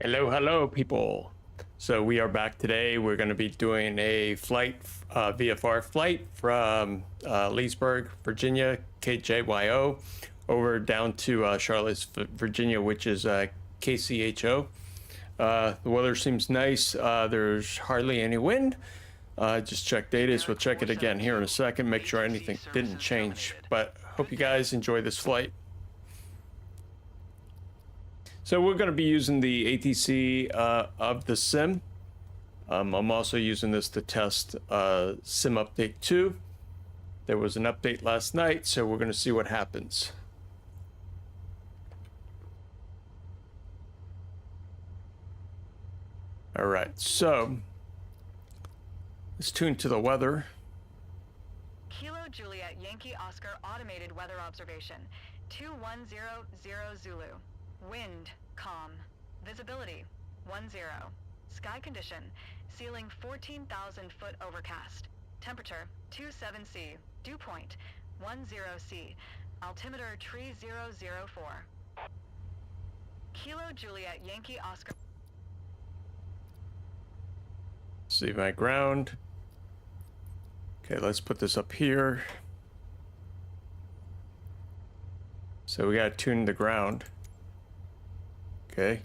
Hello, hello, people. So we are back today. We're going to be doing a flight, VFR flight from Leesburg, Virginia, KJYO, over down to Charlotte, Virginia, which is KCHO. The weather seems nice. There's hardly any wind. Just check data. We'll check it again here in a second. Make sure anything didn't change. But hope you guys enjoy this flight. So we're going to be using the ATC of the sim. I'm also using this to test Sim Update 2. There was an update last night, so we're going to see what happens. All right, so let's tune to the weather. Kilo Juliet Yankee Oscar automated weather observation. 2100 Zulu. Wind, calm. Visibility, 10. Sky condition, ceiling 14,000 foot overcast. Temperature, 27°C. Dew point, 10°C. Altimeter 3004. Kilo Juliet Yankee Oscar. See my ground. Okay, let's put this up here. So we got to tune the ground. Okay.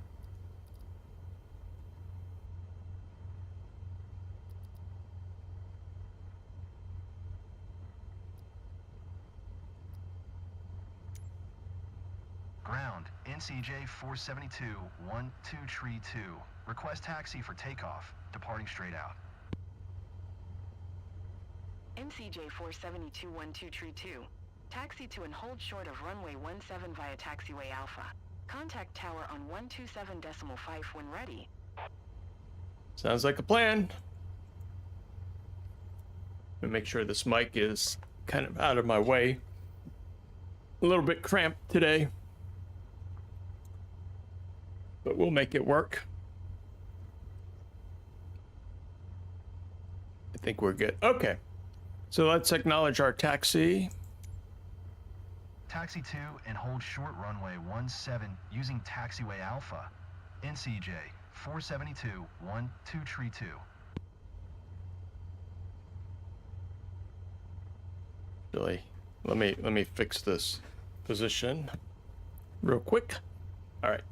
Ground, NCJ 472, 1232. Request taxi for takeoff, departing straight out. NCJ 472 1232. Taxi to and hold short of runway 17 via taxiway Alpha. Contact tower on 127.5 when ready. Sounds like a plan. Let me make sure this mic is kind of out of my way. A little bit cramped today, but we'll make it work. I think we're good. Okay, so let's acknowledge our taxi. Taxi 2 and hold short runway 17 using taxiway Alpha. NCJ 472, 1232. Really, let me fix this position real quick. All right.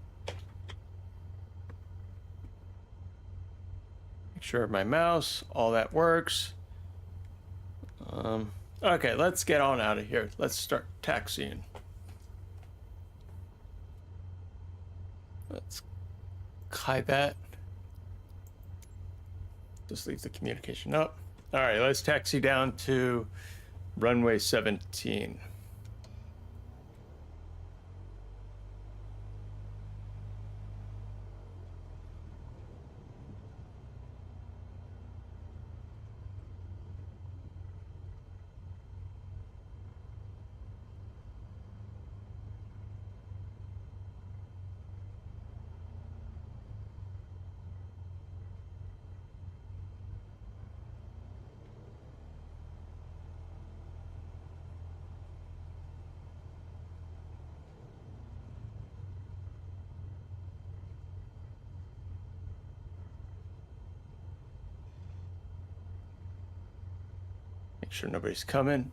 Make sure my mouse, all that works. Okay, let's get on out of here. Let's start taxiing. Let's hide that. Just leave the communication up. All right, let's taxi down to runway 17. Make sure nobody's coming.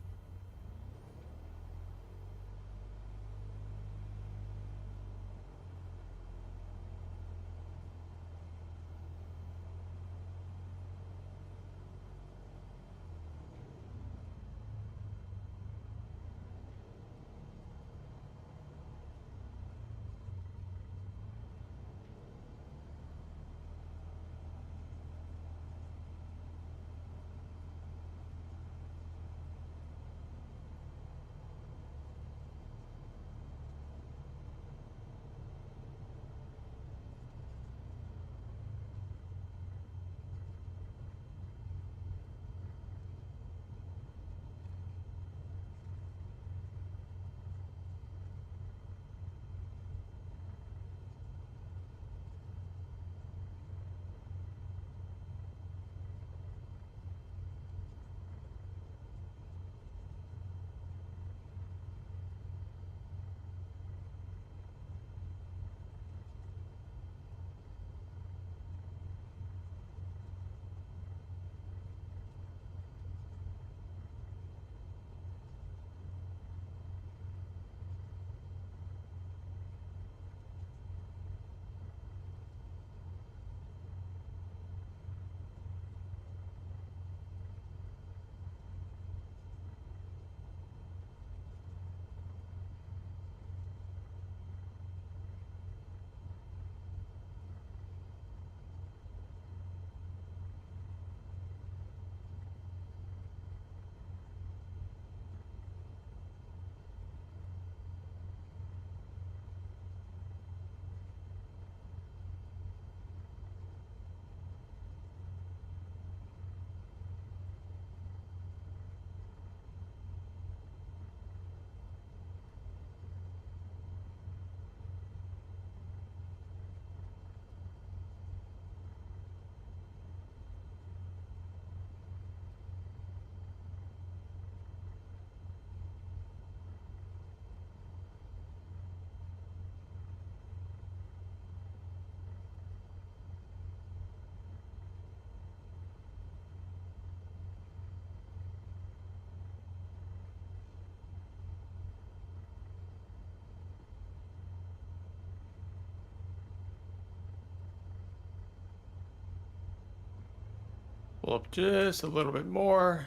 Pull up just a little bit more.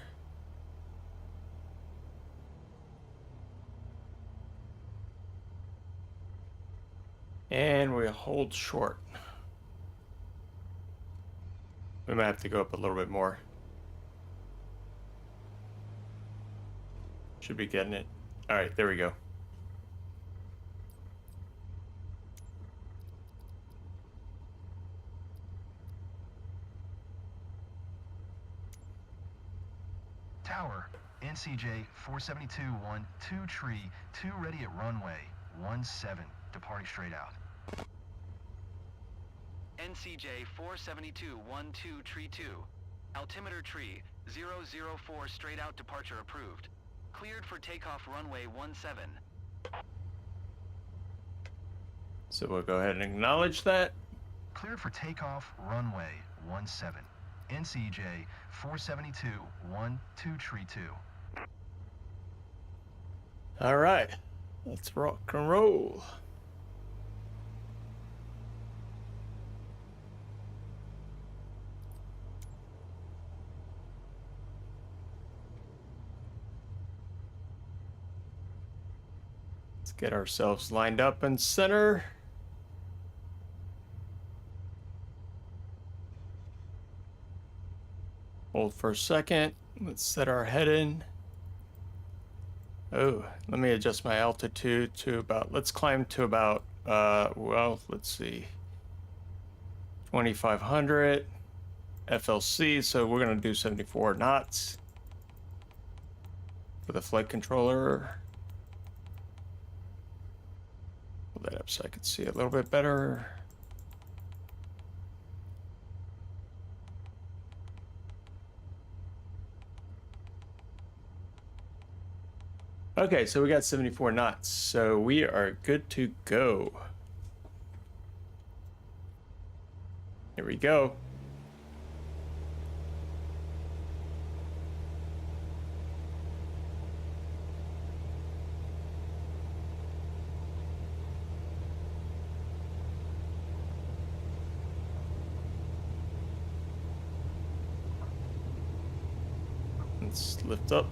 And we hold short. We might have to go up a little bit more. Should be getting it. All right, there we go. Tower, NCJ 472-1, 2 tree, 2 ready at runway 17, departing straight out. NCJ 472-12 tree 2. Altimeter tree 004 straight out departure approved. Cleared for takeoff runway 17. So we'll go ahead and acknowledge that. Cleared for takeoff runway 17. NCJ 472-1, 2 tree 2. All right, let's rock and roll. Let's get ourselves lined up in center. Hold for a second. Let's set our head in. Oh, let me adjust my altitude to about, let's climb to about, well, let's see, 2,500 FLC. So we're going to do 74 knots for the flight controller. Pull that up so I can see a little bit better. Okay, so we got 74 knots, so we are good to go. Here we go. Let's lift up.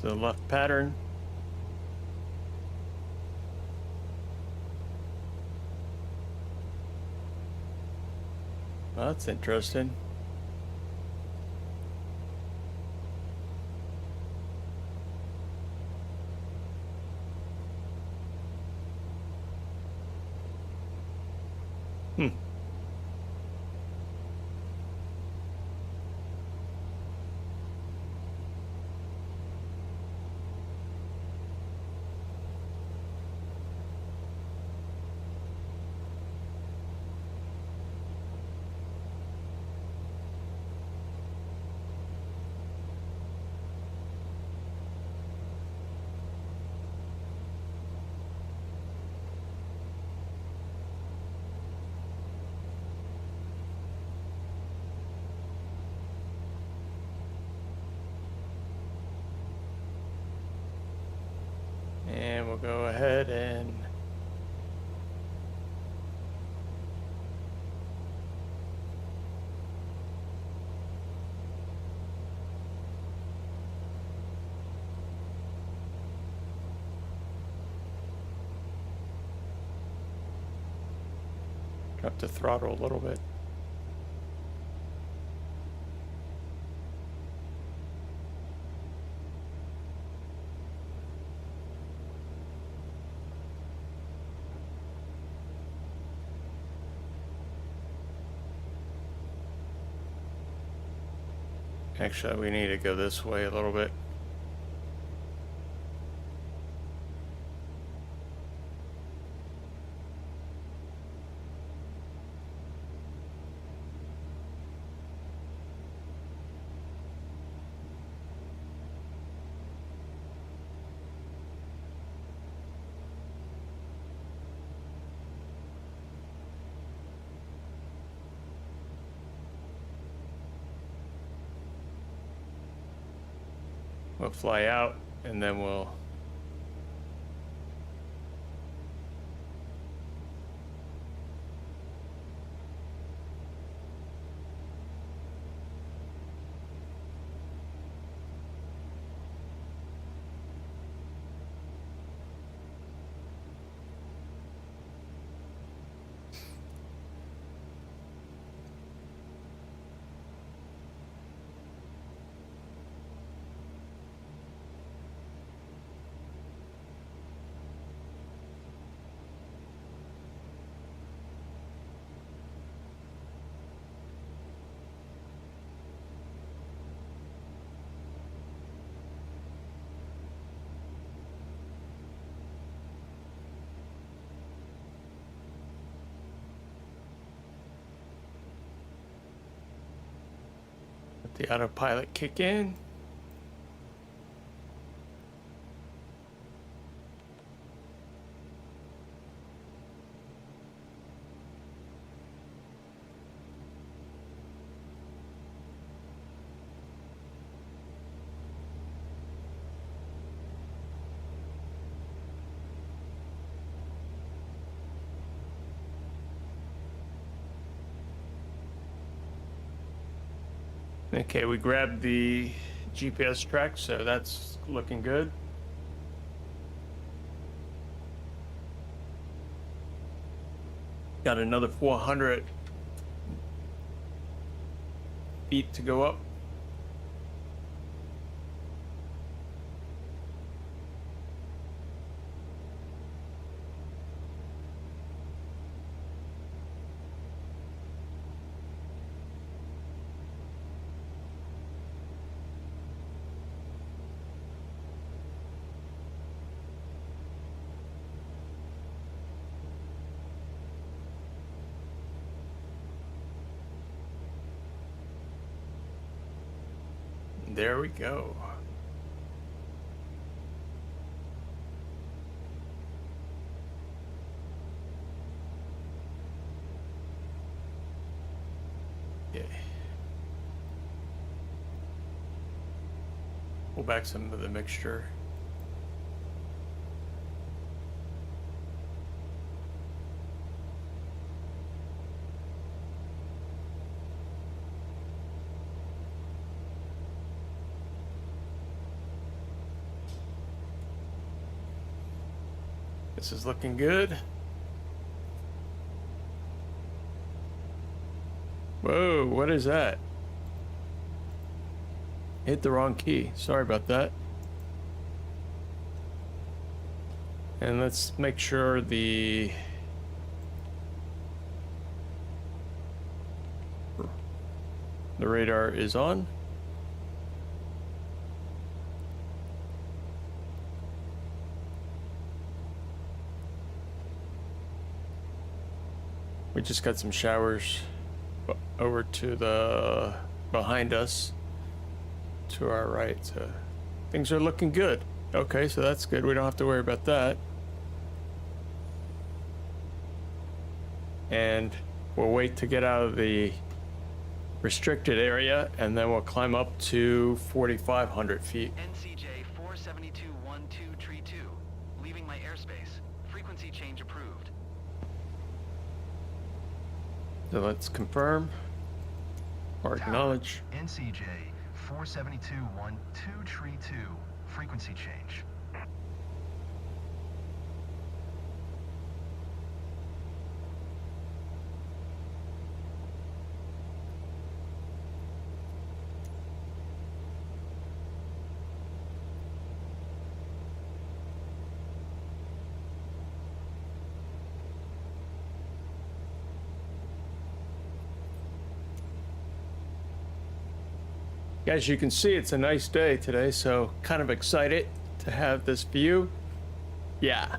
The left pattern. Well, that's interesting. And we'll go ahead and drop the throttle a little bit. Actually, we need to go this way a little bit. We'll fly out and then we'll the autopilot kick in. Okay, we grabbed the GPS track, so that's looking good. Got another 400 feet to go up. There we go. Okay. Pull back some of the mixture. This is looking good. Whoa, what is that? Hit the wrong key. Sorry about that. And let's make sure the radar is on. We just got some showers over to the behind us, to our right. So things are looking good. Okay, so that's good. We don't have to worry about that. And we'll wait to get out of the restricted area, and then we'll climb up to 4,500 feet. NCJ 47212 Tree 2. Leaving my airspace. Frequency change approved. So let's confirm or acknowledge. NCJ 47212 Tree 2. Frequency change. As you can see, it's a nice day today, so kind of excited to have this view. Yeah.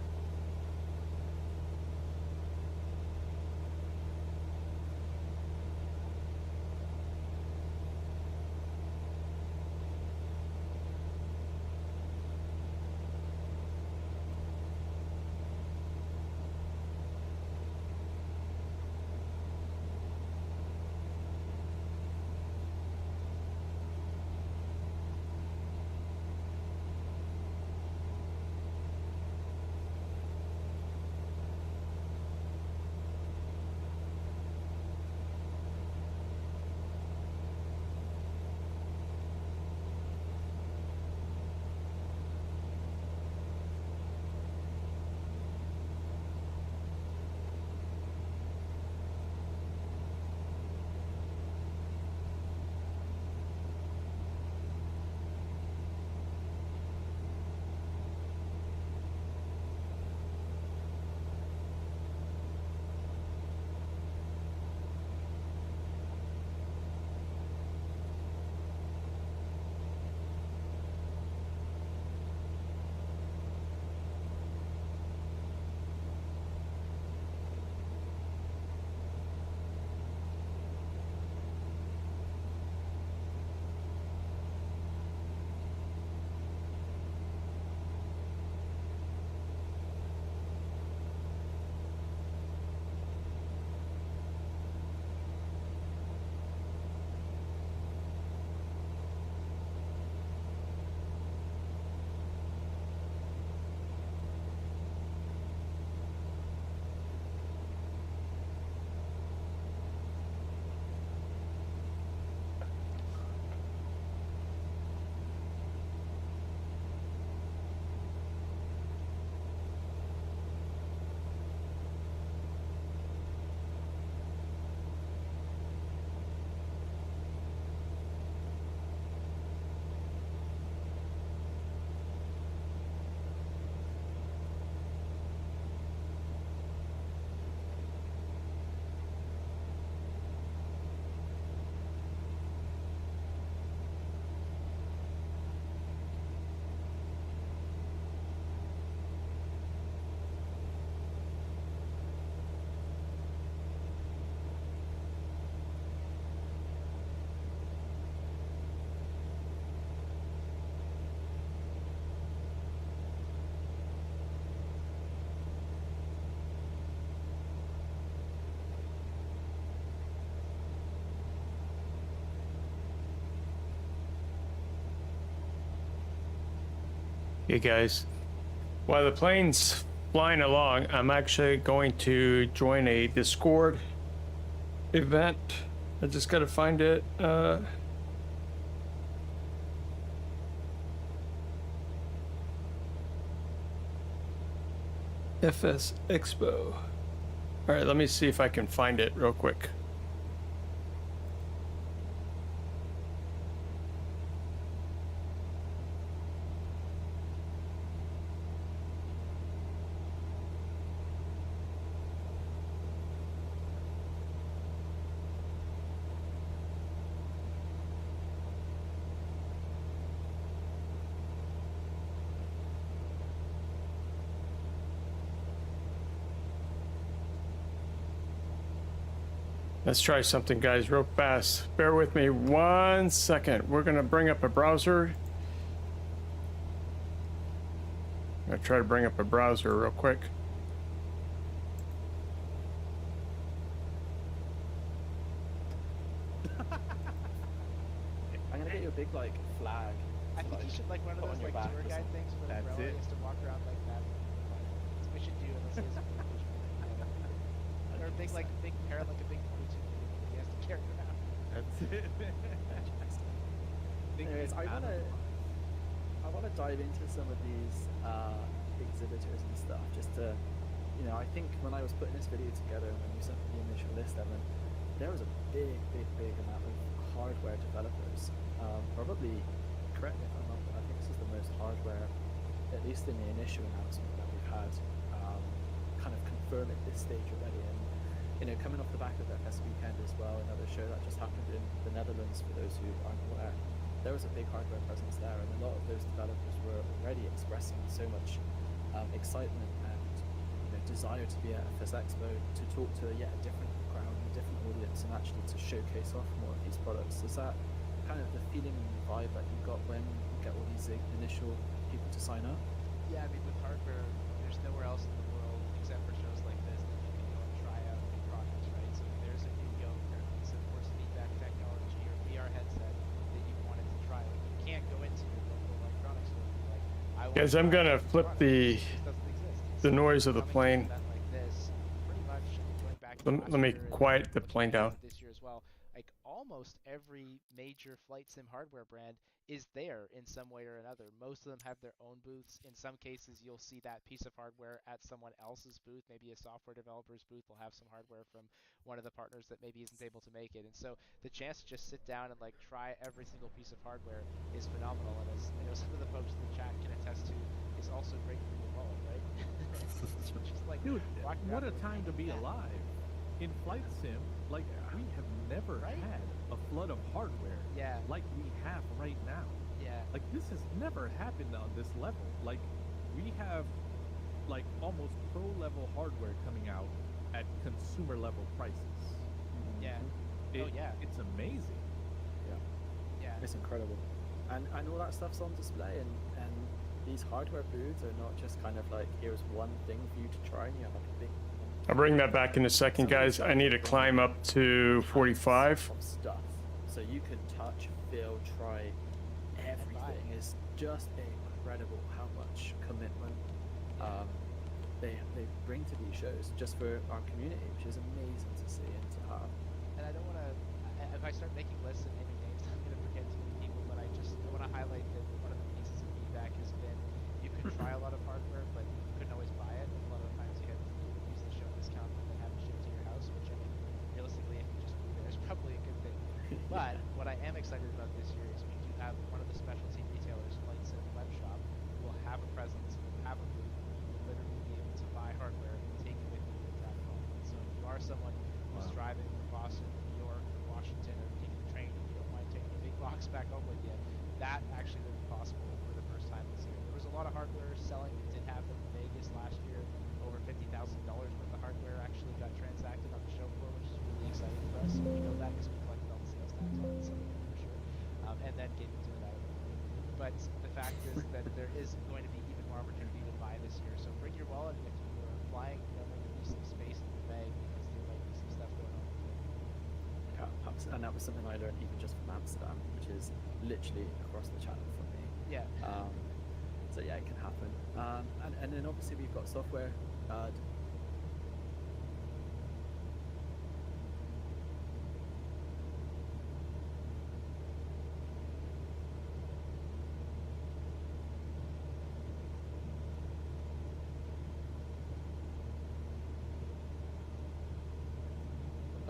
Hey guys, while the plane's flying along, I'm actually going to join a Discord event. I just gotta find it. FS Expo. All right, let me see if I can find it real quick. Let's try something, guys, real fast. Bear with me 1 second. We're gonna bring up a browser. I'm gonna try to bring up a browser real quick. I'm gonna get you a big like flag. I think you should like one of put those on your like back tour or guide something. things with an That's umbrella. it. He has to walk around like that. That's what we should do unless he has a or a big like big parrot like a big 22 he has to carry around. That's it. Anyways, I wanna dive into some of these exhibitors and stuff just to, you know, I think when I was putting this video together and when you sent me the initial list, Evan, there was a big amount of hardware developers. Probably, correct me if I'm wrong, but I think this is the most hardware, at least in the initial announcement that we've had, kind of confirmed at this stage already. And you know, coming off the back of the FS weekend as well, another show that just happened in the Netherlands, for those who aren't aware, there was a big hardware presence there, and a lot of those developers were already expressing so much excitement and, you know, desire to be at FS Expo to talk to yet a different crowd, a different audience, and actually to showcase off more of these products. Is that kind of the feeling and the vibe that you got when you get all these initial people to sign up? Yeah, I mean with hardware, there's nowhere else in the world except for shows like this that you can go and try out new products, right? So if there's a new yoke or a piece of force feedback technology or VR headset that you wanted to try, like you can't go into your local electronics store and be like, I want Guys, to I'm try gonna out this flip product. the It just doesn't exist. the So noise of the coming to an plane. event like this, pretty much going back to last Let me year and quiet the looking plane ahead down. to this year as well, like almost every major flight sim hardware brand is there in some way or another. Most of them have their own booths. In some cases, you'll see that piece of hardware at someone else's booth. Maybe a software developer's booth will have some hardware from one of the partners that maybe isn't able to make it. And so the chance to just sit down and like try every single piece of hardware is phenomenal. And as I know some of the folks in the chat can attest to, is also great for your wallet, right? It's just like Dude, walking what around a with time to be that. alive. In Flight Sim, like, we have never Right? had a flood of hardware Yeah. like we have right now. Yeah. Like, this has never happened on this level. Like, we have, like, almost pro-level hardware coming out at consumer-level prices. Yeah. Oh, yeah. It's amazing. Yeah. It's incredible. And all that stuff's on display, and these hardware booths are not just kind of like, here's one thing for you to try, and you have like a big I'll bring that back in a second, guys. I need to climb up to 45. of stuff, so you can touch, feel, try everything. It's just incredible how much commitment they bring to these shows just for our community, which is amazing to see and to have. And I don't want to, if I start making lists and naming names, I'm going to forget too many people, but I want to highlight that one of the pieces of feedback has been you could try a lot of hardware, but you couldn't always buy it. A lot of the times you had to use the show discount and then have it shipped to your house, which, I mean, realistically, if you just move there, is probably a good thing. But what I am excited about this year is we do have one of the specialty retailers, FlightSim Web Shop, who will have a presence, will have a booth, will literally be able to buy hardware and take it with you and travel home. So if you are someone who's driving from Boston, New York, or Washington, or taking the train, and you don't mind taking a big box back home with you, that actually will be possible for the first time this year. There was a lot of hardware selling. It did happen in Vegas last year. Over $50,000 worth of hardware actually got transacted on the show floor, which is really exciting for us. We know that because we collected all the sales tax on it, so for sure. And then gave it to it out of it. But the fact is that there is going to be even more opportunity to buy this year. So bring your wallet, and if you are flying, you know, maybe leave some space in your bag because there might be some stuff going on with it. Yeah, and that was something I learned even just from Amsterdam, which is literally across the channel from me. Yeah. So yeah, it can happen. And then obviously we've got software.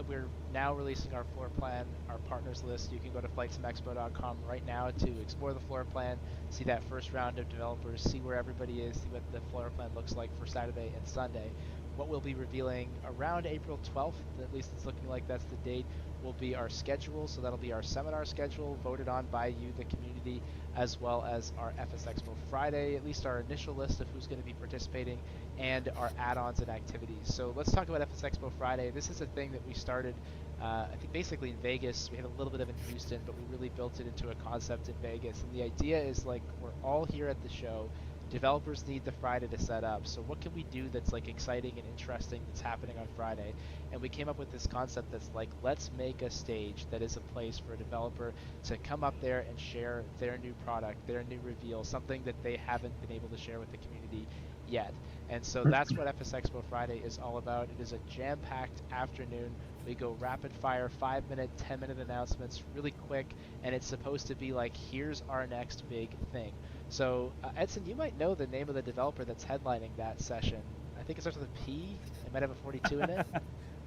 We're now releasing our floor plan, our partners list. You can go to FlightSimExpo.com right now to explore the floor plan, see that first round of developers, see where everybody is, see what the floor plan looks like for Saturday and Sunday. What we'll be revealing around April 12th, at least it's looking like that's the date, will be our schedule. So that'll be our seminar schedule voted on by you, the community, as well as our FS Expo Friday, at least our initial list of who's going to be participating, and our add-ons and activities. So let's talk about FS Expo Friday. This is a thing that we started, I think basically in Vegas. We had a little bit of it in Houston, but we really built it into a concept in Vegas. And the idea is like, we're all here at the show. Developers need the Friday to set up. So what can we do that's like exciting and interesting that's happening on Friday? And we came up with this concept that's like, let's make a stage that is a place for a developer to come up there and share their new product, their new reveal, something that they haven't been able to share with the community yet. And so that's what FS Expo Friday is all about. It is a jam-packed afternoon. We go rapid fire, 5-minute, 10-minute announcements, really quick, and it's supposed to be like, here's our next big thing. So Edson, you might know the name of the developer that's headlining that session. I think it starts with a P. It might have a 42 in it.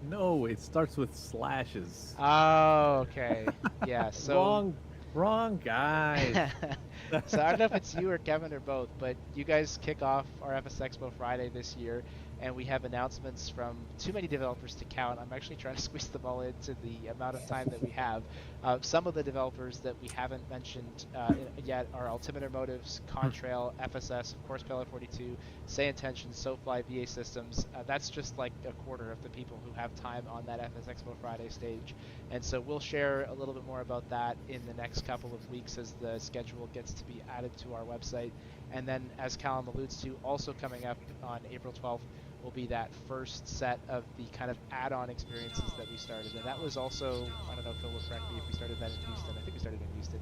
No, it starts with slashes. Oh, okay. Yeah. So wrong guy. So I don't know if it's you or Kevin or both, but you guys kick off our FS Expo Friday this year, and we have announcements from too many developers to count. I'm actually trying to squeeze them all into the amount of time that we have. Some of the developers that we haven't mentioned yet are Altimeter Motives, Contrail, FSS, of course, Pellet 42, Say Intentions, SoFly, VA Systems. That's just like a quarter of the people who have time on that FS Expo Friday stage. And so we'll share a little bit more about that in the next couple of weeks as the schedule gets to be added to our website. And then, as Callum alludes to, also coming up on April 12th will be that first set of the kind of add-on experiences that we started. And that was also, I don't know if Phil will correct me if we started that in Houston. I think we started in Houston.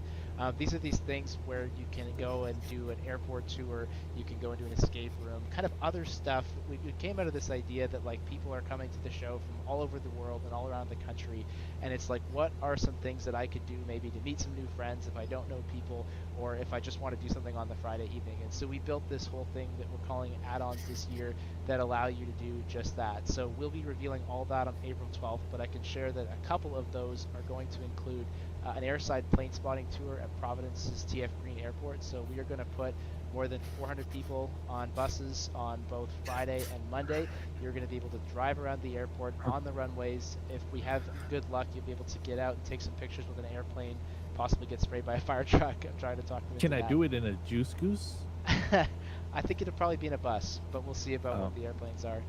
These are these things where you can go and do an airport tour, you can go into an escape room, kind of other stuff. We came out of this idea that like people are coming to the show from all over the world and all around the country, and it's like, what are some things that I could do maybe to meet some new friends if I don't know people, or if I just want to do something on the Friday evening. And so we built this whole thing that we're calling add-ons this year that allow you to do just that. So we'll be revealing all that on April 12th, but I can share that a couple of those are going to include an airside plane spotting tour at Providence's TF Green Airport. So we are going to put more than 400 people on buses on both Friday and Monday. You're going to be able to drive around the airport on the runways. If we have good luck, you'll be able to get out and take some pictures with an airplane, possibly get sprayed by a fire truck. I'm trying to talk them into Can I that. do it in a juice goose? I think it'll probably be in a bus, but we'll see about what the airplanes are.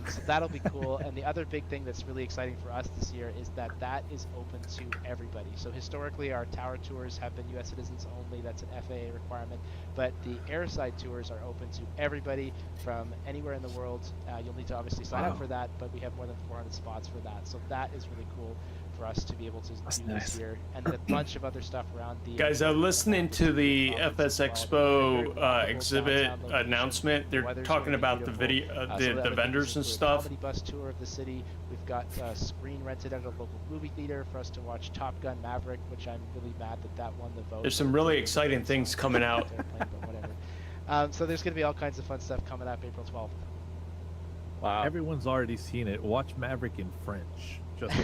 So that'll be cool. And the other big thing that's really exciting for us this year is that that is open to everybody. So historically, our tower tours have been U.S. citizens only. That's an FAA requirement. But the airside tours are open to everybody from anywhere in the world. You'll need to obviously sign up for that, but we have more than 400 spots for that. So that is really cool for us to be able to do this year. And then a bunch of other stuff around the... Guys, I'm listening to the FS Expo exhibit announcement. They're talking about the video, the vendors and stuff. Comedy bus tour of the city. We've got a screen rented at a local movie theater for us to watch Top Gun Maverick, which I'm really mad that won the vote. There's some really exciting things coming out. But whatever. So there's going to be all kinds of fun stuff coming up April 12th. Wow. Everyone's already seen it. Watch Maverick in French. Just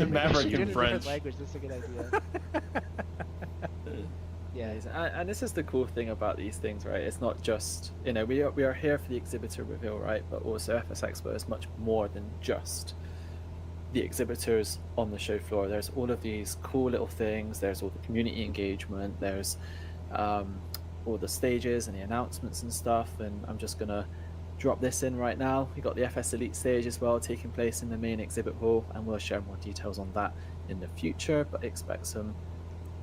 Maverick in French. French. Language. That's a good idea. Yeah. And this is the cool thing about these things, right? It's not just, we are here for the exhibitor reveal, right? But also FS Expo is much more than just the exhibitors on the show floor. There's all of these cool little things. There's all the community engagement. There's all the stages and the announcements and stuff. And I'm just going to drop this in right now. We got the FS Elite stage as well taking place in the main exhibit hall, and we'll share more details on that in the future, but expect some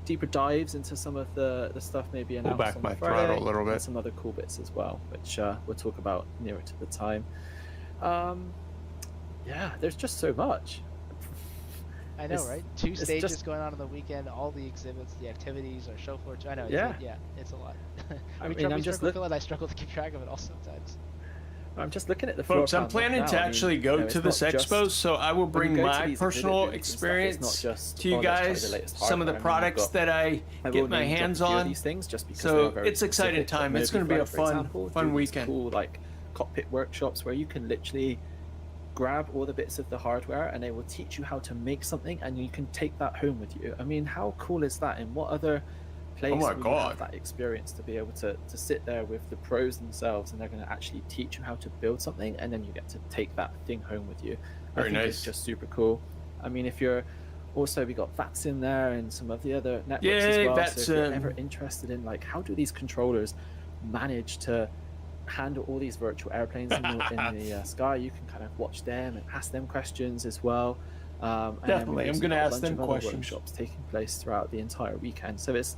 deeper dives into some of the stuff maybe announced back on my Friday, throttle a little bit. and some other cool bits as well, which we'll talk about nearer to the time. Yeah, there's just so much. I know, It's- right? Two it's stages just- going on the weekend, all the exhibits, the activities, our show floor. I know. Yeah. It's a lot. I we mean, I'm we just struggle with it. I struggle to keep track of it all sometimes. I'm just looking at the floor Folks, I'm plan planning now. to I mean, actually go it's to this not just- expo, so I will when you bring go to my these personal exhibit booths and stuff, it's not experience just, to you "Oh, let's try guys, the latest some of the hardware." I mean, I've products got- that I I get will my name drop hands a few of on. these things just because So they are very it's exciting specific, but time. It's Moby going to be a Flight, for fun, example, fun do these weekend. cool like cockpit workshops where you can literally grab all the bits of the hardware and they will teach you how to make something and you can take that home with you. I mean, how cool is that? In what other place Oh my will you God. have that experience to be able to sit there with the pros themselves and they're going to actually teach you how to build something and then you get to take that thing home with you. Very I think nice. it's just super cool. I mean, if you're also, we got VATS in there and some of the other networks Yay, as well. VATS, So if you're um, ever interested in like how do these controllers manage to handle all these virtual airplanes in the sky, you can kind of watch them and ask them questions as well. And then Definitely, we've I'm also gonna got a ask bunch them of other questions. workshops taking place throughout the entire weekend. So it's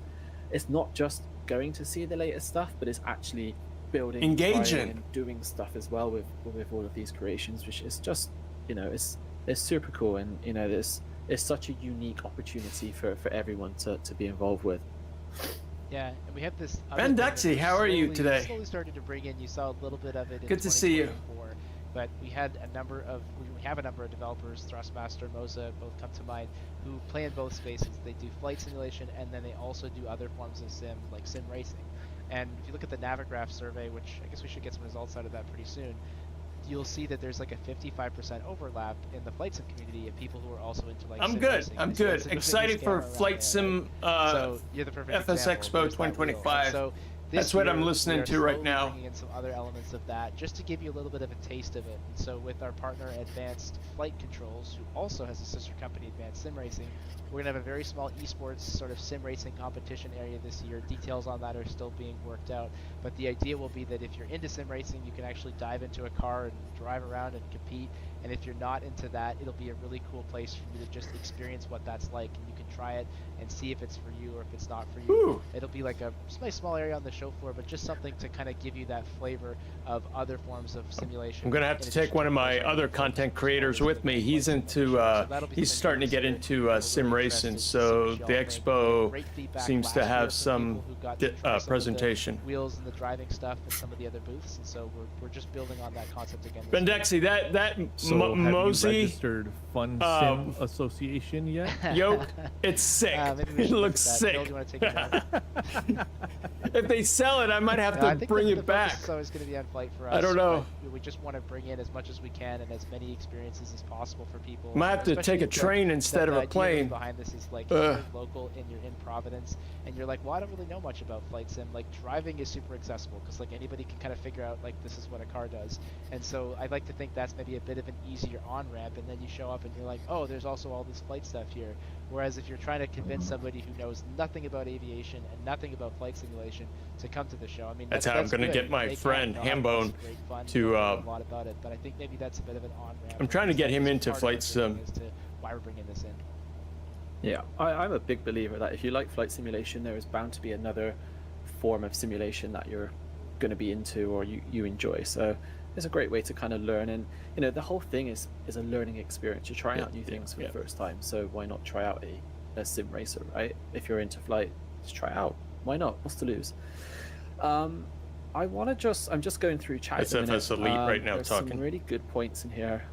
not just going to see the latest stuff, but it's actually building, Engaging. trying, and doing stuff as well with all of these creations, which is just, you know, it's super cool. And you know, it's such a unique opportunity for everyone to be involved with. Yeah, and we have this. Ben Duxie, how are you today? Slowly started to bring in. You saw a little bit of it. In Good to see you. 2024, But we had a number of developers, Thrustmaster, Moza, both come to mind, who play in both spaces. They do flight simulation, and then they also do other forms of sim, like sim racing. And if you look at the Navigraph survey, which I guess we should get some results out of that pretty soon, you'll see that there's like a 55% overlap in the flight sim community of people who are also into like I'm sim good. racing. I'm And so good. it's a good Excited scale for around Flight there, Sim right? So you're the perfect FS example. Expo There's that wheel. 2025. So That's this what I'm year, listening we are to right slowly now. bringing in some other elements of that, just to give you a little bit of a taste of it. And so with our partner Advanced Flight Controls, who also has a sister company, Advanced Sim Racing, we're gonna have a very small esports sort of sim racing competition area this year. Details on that are still being worked out, but the idea will be that if you're into sim racing, you can actually dive into a car and drive around and compete. And if you're not into that, it'll be a really cool place for you to just experience what that's like, and you can try it and see if it's for you or if it's not for you. Ooh. It'll be like a nice small area on the show floor, but just something to kind of give you that flavor of other forms of simulation. I'm gonna have in to addition take one of my course, our other focus content on creators this with me. flight He's simulation. into So that'll be he's something starting to get we're into really sim racing, interested to see so what the y'all think. expo Great feedback seems last to year have from some people who got to try some of the presentation. wheels and the driving stuff and some of the other booths, and so we're just building on that concept again. this Ben year. Dexy, that So have you Mosey registered Fun um, Sim Association yet? yoke, it's sick. Maybe we It should look looks at that. Bill, sick. do you want to take a shot? If they sell it, I might have No, I to think bring the it back. focus is always going to be on flight for us. I don't know. but We just want to bring in as much as we can and as many experiences as possible for people. Might have to especially take a if the- train the- instead of the a idea plane. behind this is like Ugh. you're local and you're in Providence, and you're like, well, I don't really know much about flight sim. Like driving is super accessible because like anybody can kind of figure out like this is what a car does. And so I'd like to think that's maybe a bit of an easier on ramp, and then you show up and you're like, oh, there's also all this flight stuff here. Whereas if you're trying to convince somebody who knows nothing about aviation and nothing about flight simulation to come to the show, I mean, That's how I'm gonna good. get my They can, friend, they'll have Hambone, lots of great fun, to, they'll learn a lot about it, but I think maybe that's a bit of an on ramp. I'm trying to get him into flight sim. As to why we're bringing this in. Yeah, I'm a big believer that if you like flight simulation, there is bound to be another form of simulation that you're going to be into or you enjoy. So it's a great way to kind of learn, and you know the whole thing is a learning experience. You're trying out new things for the first time, so why not try out a sim racer, right? If you're into flight, just try it out. Why not? What's to lose? I'm just going through chat at the minute. SFS Elite right now There's talking. some really good points in here.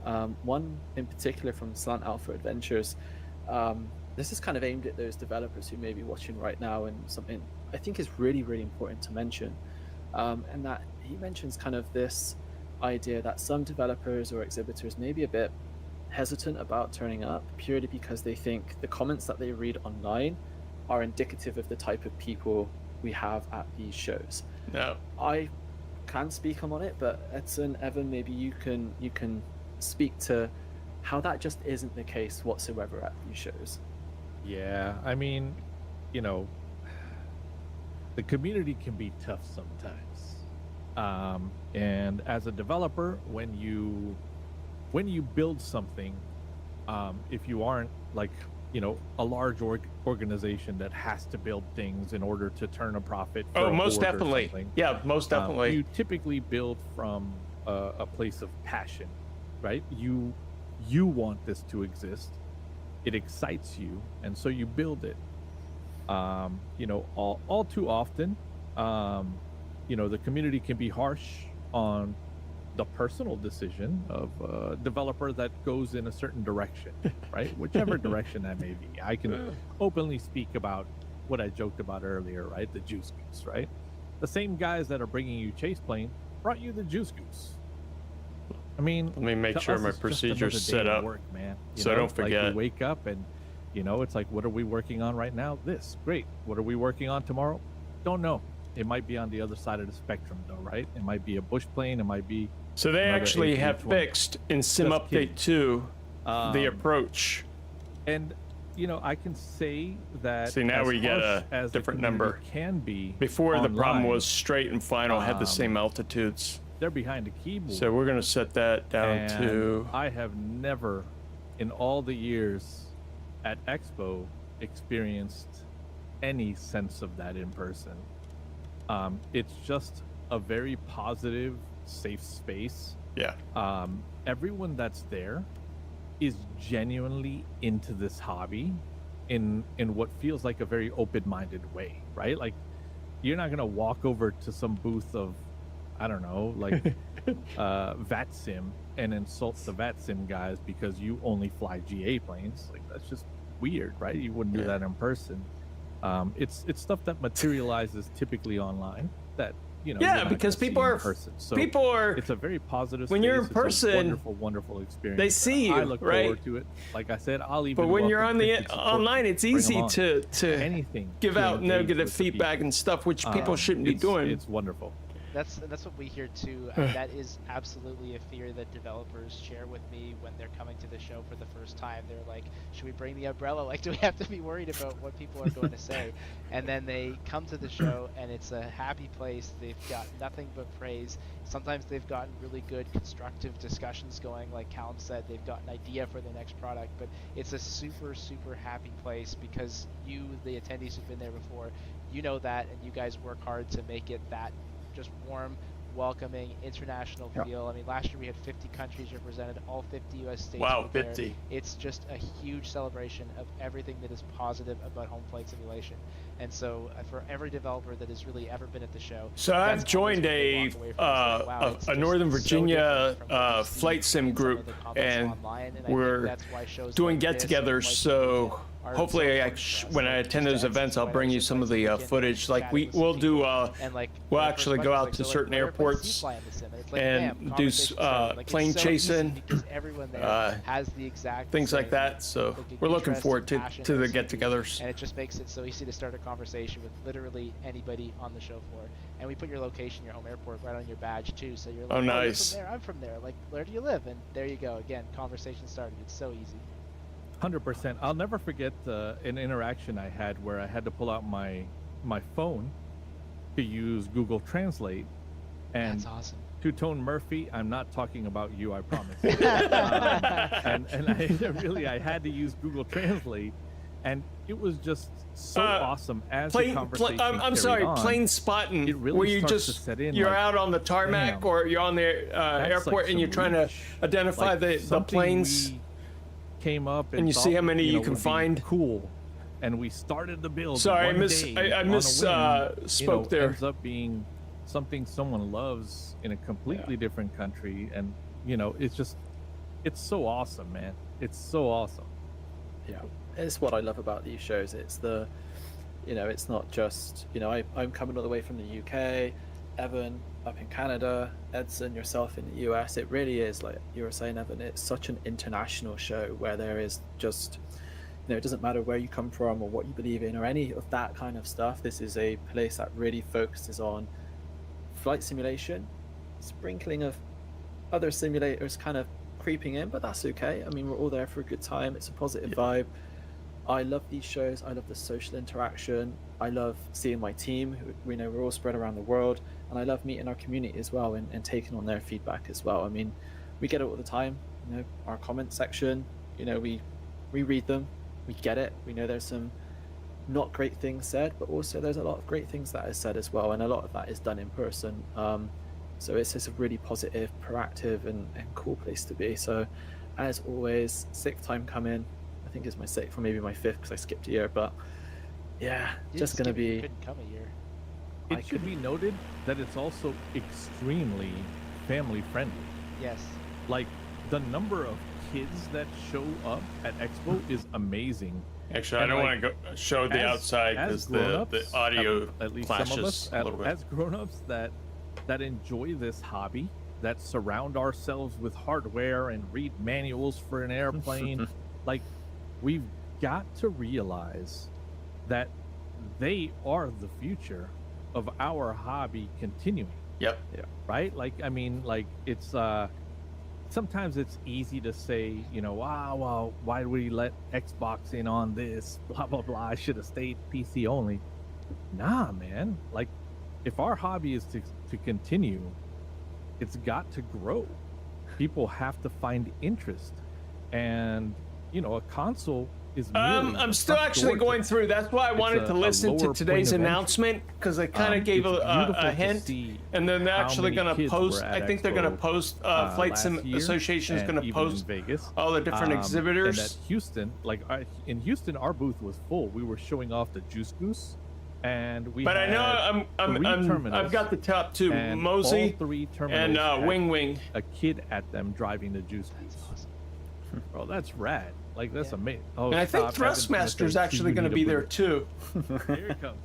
One in particular from Slant Alpha Adventures. This is kind of aimed at those developers who may be watching right now, and something I think is really, really important to mention. And that he mentions kind of this idea that some developers or exhibitors may be a bit hesitant about turning up purely because they think the comments that they read online are indicative of the type of people we have at these shows. No. I can speak on it, but Edson, Evan, maybe you can speak to how that just isn't the case whatsoever at these shows. Yeah, I mean, you know, the community can be tough sometimes. And as a developer, when you build something, if you aren't like, you know, a large organization that has to build things in order to turn a profit. For Oh, a most board or definitely. something, Yeah, most definitely. you typically build from a place of passion, right? You want this to exist, it excites you, and so you build it. You know, all too often, you know, the community can be harsh on the personal decision of a developer that goes in a certain direction, right? Whichever direction that may be. I can openly speak about what I joked about earlier, right? The juice goose, right? The same guys that are bringing you Chase Plane brought you the juice goose. I mean, Let me make to sure us, my it's just procedure's another day set of up work, man. You so I know, don't like forget. we wake up and, you know, it's like, what are we working on right now? This, great. What are we working on tomorrow? Don't know. It might be on the other side of the spectrum, though, right? It might be a bush plane. It might be. So they another actually have A320. fixed in Sim Just Update kidding. 2 the approach. And you know, I can say that. See, now as we get harsh a as the different community number. Can be Before the problem online, was straight and final had the same altitudes. they're behind the keyboard. So we're gonna set that down and to. I have never, in all the years at Expo, experienced any sense of that in person. It's just a very positive, safe space. Yeah. Everyone that's there is genuinely into this hobby in what feels like a very open-minded way, right? Like, you're not gonna walk over to some booth of, I don't know, like VATSIM and insult the VATSIM guys because you only fly GA planes. Like, that's just weird, right? You wouldn't do that in person. It's stuff that materializes typically online that, you know, Yeah, you're not because gonna people see in are- person. So People are. it's a very positive When you're in space. It's a person, wonderful, wonderful experience. they see I you, look right? forward to it. Like I said, I'll even. But when you're welcome on the vintage support online, it's bring 'em easy on. to anything give to out engage negative with the feedback people. and stuff, which people shouldn't be It's- doing. It's wonderful. That's what we hear too. And that is absolutely a fear that developers share with me when they're coming to the show for the first time. They're like, "Should we bring the umbrella? Like, do we have to be worried about what people are going to say?" And then they come to the show, and it's a happy place. They've got nothing but praise. Sometimes they've gotten really good constructive discussions going. Like Callum said, they've got an idea for the next product. But it's a super, super happy place because you, the attendees who've been there before, you know that, and you guys work hard to make it that just warm, welcoming, international feel. I mean, last year we had 50 countries represented, all 50 U.S. states. Wow, were there. 50. It's just a huge celebration of everything that is positive about home flight simulation. And so, for every developer that has really ever been at the show, So that's I've always joined what they a walk away from. It's like, wow, it's a just Northern so Virginia different from what you see flight sim in some of group, the comments and online, and I think we're that's why shows doing like this and get-togethers. like So are hopefully, so I important for us. when I Like, attend just those to add events, some I'll bring you highlights some of like the we can footage. Like chatting with some we'll do. people, and like We'll the actually first go question out is to like, certain "What airplanes do you airports fly in the sim?" And it's like, and bam, do conversation started. Like, plane it's so easy chasing, because everyone there has the exact things like same, that. So like, we're looking interest forward and to passion the and get-togethers. and it just makes it so easy to start a conversation with literally anybody on the show floor. And we put your location, your home airport, right on your badge too, so you're like, Oh, you're nice. from there, I'm from there. Like, where do you live? And there you go. Again, conversation started. It's so easy. 100%. I'll never forget an interaction I had where I had to pull out my phone to use Google Translate, and That's awesome. Two-Tone Murphy, I'm not talking about you, I promise. And I had to use Google Translate, and it was just so awesome as the conversation I'm carried sorry, on. plane spotting, It really where you starts to just set in, you're like, out on the tarmac damn, or you're on the that's airport like and you're some trying to reach. identify Like, the something planes. we came up and you see thought, how many you know, can would be find. cool, and we started the build. Sorry, I one miss- day I on a miss, whim, spoke there. Ends up being something someone loves in a completely different country, and it's so awesome, man. It's so awesome. Yeah, it's what I love about these shows. It's it's not just, I'm coming all the way from the UK, Evan up in Canada, Edson, yourself in the US. It really is, like you were saying, Evan, it's such an international show where there is just, it doesn't matter where you come from or what you believe in or any of that kind of stuff. This is a place that really focuses on flight simulation, sprinkling of other simulators kind of creeping in, but that's okay. I mean, we're all there for a good time. It's a positive vibe. I love these shows. I love the social interaction. I love seeing my team, who we're all spread around the world, and I love meeting our community as well and taking on their feedback as well. I mean, we get it all the time. Our comment section, we read them, we get it. We know there's some not great things said, but also there's a lot of great things that is said as well, and a lot of that is done in person. So it's just a really positive, proactive, and cool place to be. So, as always, sixth time coming. I think it's my 6th or maybe my 5th because I skipped a year. But yeah, You just didn't gonna skip it, you be. couldn't come a year. I It should be noted that it's also extremely family friendly. Yes. Like the number of kids that show up at Expo is amazing. Actually, I And, don't like, want to show the outside because the grown-ups, audio at least clashes some of us, a little bit. as grown-ups that enjoy this hobby, that surround ourselves with hardware and read manuals for an airplane, like we've got to realize that they are the future of our hobby continuing. Yep. Right? Like, I mean, like it's sometimes it's easy to say, you know, well, why do we let Xbox in on this? Blah blah blah. I should have stayed PC only. Nah, man. Like, if our hobby is to continue, it's got to grow. People have to find interest, and you know, a console is. I'm still actually going through. That's why I wanted to listen to today's announcement because I kind of gave a hint, and then they're actually going to post. I think they're going to post. Flight Sim Association is going to post Vegas, all the different exhibitors. And at Houston, like in Houston, our booth was full. We were showing off the Juice Goose, and we. But I know I've got the top two, Mosey all 3 and terminals Wing Wing. A kid at them driving the Juice Goose. Awesome. Bro, that's rad. Like that's amazing. Oh, And I think stop. Thrustmaster's actually going to be there too. Here it comes.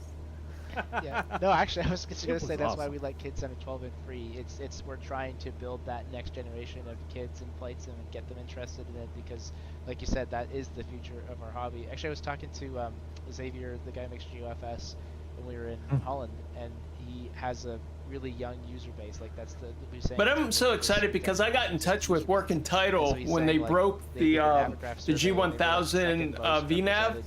Yeah. No, actually, I was just gonna It say was that's why awesome. we let Kids Center 12 and free. It's we're trying to build that next generation of kids in flight sim and get them interested in it because, like you said, that is the future of our hobby. Actually, I was talking to Xavier, the guy who makes GeoFS, when we were in Holland, and he has a really young user base. Like that's the. But I'm so excited because I got in touch with Working Title when they broke the G1000 VNAV.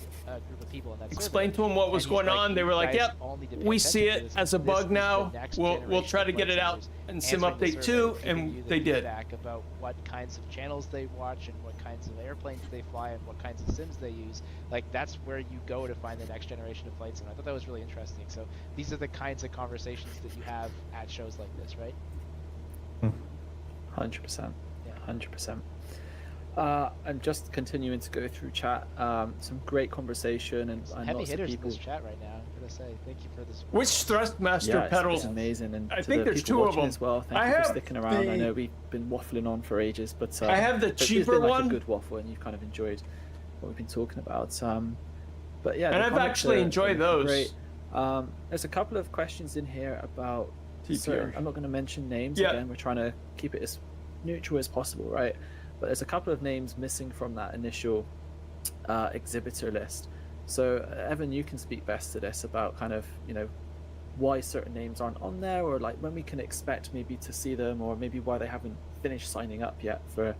Explained to them what was going on. They were like, "Yep, we see it as a bug now. We'll try to get it out in Sim Update 2," and they did. About what kinds of channels they watch and what kinds of airplanes they fly and what kinds of sims they use. Like that's where you go to find the next generation of flight sim. I thought that was really interesting. So these are the kinds of conversations that you have at shows like this, right? 100%. Yeah. 100%. I'm just continuing to go through chat. Some great conversation and Heavy lots of hitters in people. this chat right now. I'm gonna say thank you for this. Which Thrustmaster It's pedals? amazing, and I to think the there's people 2 of watching them. as well. Thank I you for have sticking around. I the- know we've been waffling on for ages, but I have the hopefully cheaper it's been like one. a good waffle, and you've kind of enjoyed what we've been talking about. But yeah, And the I've comments actually are enjoyed looking those. Great. There's a couple of questions in here about. TPR. I'm not going to mention names Yeah. again. We're trying to keep it as neutral as possible, right? But there's a couple of names missing from that initial exhibitor list. So Evan, you can speak best to this about kind of why certain names aren't on there, or like when we can expect maybe to see them, or maybe why they haven't finished signing up yet for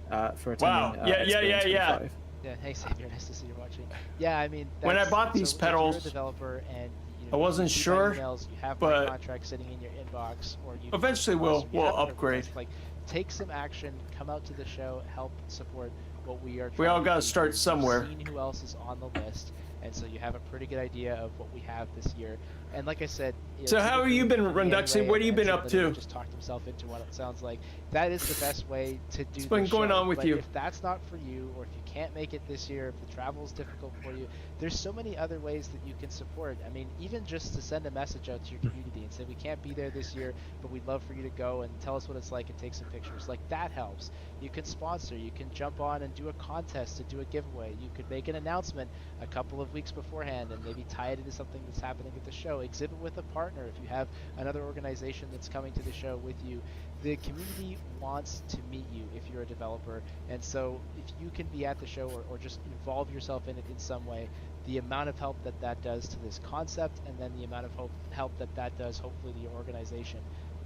attending. Wow. Yeah. Expo 25. Yeah, hey Xavier, nice to see you watching. Yeah, I mean, When I that's- bought these so if you're pedals, a developer and I wasn't you see sure, my emails, you have but my contract sitting in your inbox, or you eventually we'll upgrade. Like, take some action, come out to the show, help support what we are. We all trying gotta to do. start You've somewhere. seen who else is on the list, and so you have a pretty good idea of what we have this year. And like I said, So how have you been, Runduxy? What have you been up to? Just talked himself into what it sounds like. That is the best way to do. What's been the going show. on with But you? If that's not for you, or if you can't make it this year, if the travel is difficult for you, there's so many other ways that you can support. I mean, even just to send a message out to your community and say we can't be there this year, but we'd love for you to go and tell us what it's like and take some pictures. Like that helps. You can sponsor. You can jump on and do a contest to do a giveaway. You could make an announcement a couple of weeks beforehand and maybe tie it into something that's happening at the show. Exhibit with a partner if you have another organization that's coming to the show with you. The community wants to meet you if you're a developer, and so if you can be at the show or just involve yourself in it in some way, the amount of help that does to this concept, and then the amount of help that does hopefully to your organization,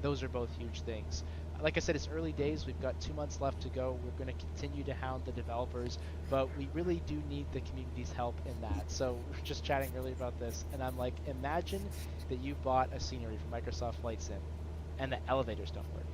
those are both huge things. Like I said, it's early days. We've got 2 months left to go. We're going to continue to hound the developers, but we really do need the community's help in that. So we were just chatting earlier about this, and I'm like, imagine that you bought a scenery from Microsoft Flight Sim, and the elevators don't work.